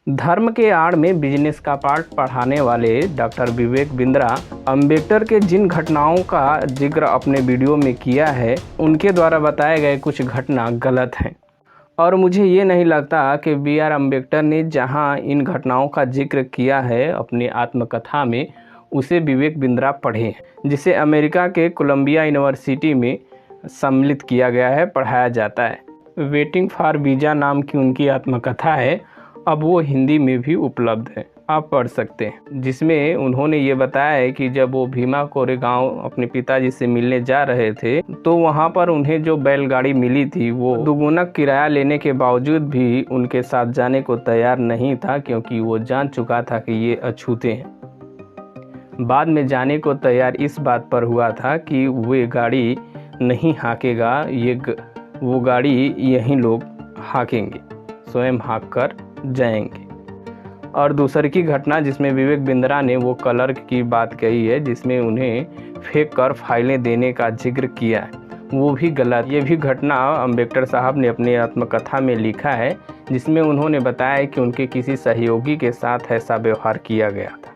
धर्म के आड़ में बिजनेस का पाठ पढ़ाने वाले डॉक्टर विवेक बिंद्रा अम्बेडकर के जिन घटनाओं का जिक्र अपने वीडियो में किया है, उनके द्वारा बताए गए कुछ घटना गलत हैं और मुझे ये नहीं लगता कि बी.आर. अम्बेडकर ने जहां इन घटनाओं का जिक्र किया है अपनी आत्मकथा में, उसे विवेक बिंद्रा पढ़े, जिसे अमेरिका के कोलंबिया यूनिवर्सिटी में सम्मिलित किया गया है, पढ़ाया जाता है। वेटिंग फॉर वीज़ा नाम की उनकी आत्मकथा है, अब वो हिंदी में भी उपलब्ध है, आप पढ़ सकते हैं। जिसमें उन्होंने ये बताया है कि जब वो भीमा कोरेगांव अपने पिताजी से मिलने जा रहे थे तो वहाँ पर उन्हें जो बैलगाड़ी मिली थी वो दुगुना किराया लेने के बावजूद भी उनके साथ जाने को तैयार नहीं था, क्योंकि वो जान चुका था कि ये अछूते हैं। बाद में जाने को तैयार इस बात पर हुआ था कि वो गाड़ी नहीं हाँकेगा, वो गाड़ी यहीं लोग हाँकेंगे, स्वयं हाँक कर जाएंगे। और दूसरी की घटना जिसमें विवेक बिंद्रा ने वो क्लर्क की बात कही है, जिसमें उन्हें फेंक कर फाइलें देने का जिक्र किया है, वो भी गलत। ये भी घटना अम्बेडकर साहब ने अपनी आत्मकथा में लिखा है, जिसमें उन्होंने बताया कि उनके किसी सहयोगी के साथ ऐसा व्यवहार किया गया था।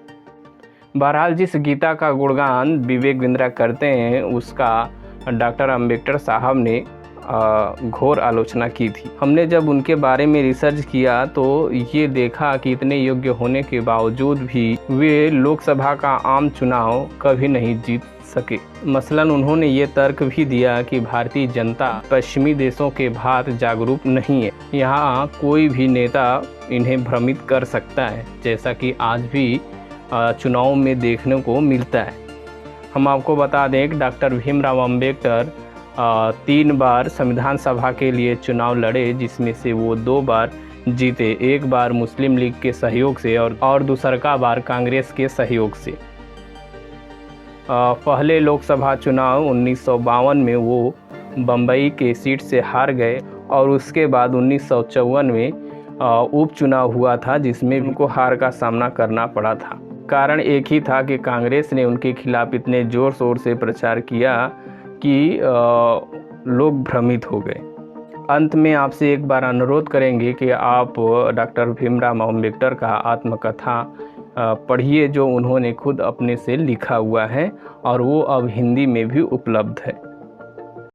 बहरहाल जिस गीता का गुणगान विवेक बिंद्रा करते हैं, उसका डॉक्टर अम्बेडकर साहब ने घोर आलोचना की थी। हमने जब उनके बारे में रिसर्च किया तो ये देखा कि इतने योग्य होने के बावजूद भी वे लोकसभा का आम चुनाव कभी नहीं जीत सके। मसलन उन्होंने ये तर्क भी दिया कि भारतीय जनता पश्चिमी देशों के भांति जागरूक नहीं है, यहाँ कोई भी नेता इन्हें भ्रमित कर सकता है, जैसा कि आज भी चुनाव में देखने को मिलता है। हम आपको बता दें कि डॉक्टर भीमराव अम्बेडकर 3 बार संविधान सभा के लिए चुनाव लड़े, जिसमें से वो 2 बार जीते, एक बार मुस्लिम लीग के सहयोग से और दूसरा बार कांग्रेस के सहयोग से। पहले लोकसभा चुनाव 1952 में वो बम्बई के सीट से हार गए और उसके बाद 1954 में उपचुनाव हुआ था, जिसमें उनको हार का सामना करना पड़ा था। कारण एक ही था कि कांग्रेस ने उनके खिलाफ इतने ज़ोर शोर से प्रचार किया कि लोग भ्रमित हो गए। अंत में आपसे एक बार अनुरोध करेंगे कि आप डॉक्टर भीमराव अम्बेडकर का आत्मकथा पढ़िए, जो उन्होंने खुद अपने से लिखा हुआ है और वो अब हिंदी में भी उपलब्ध है।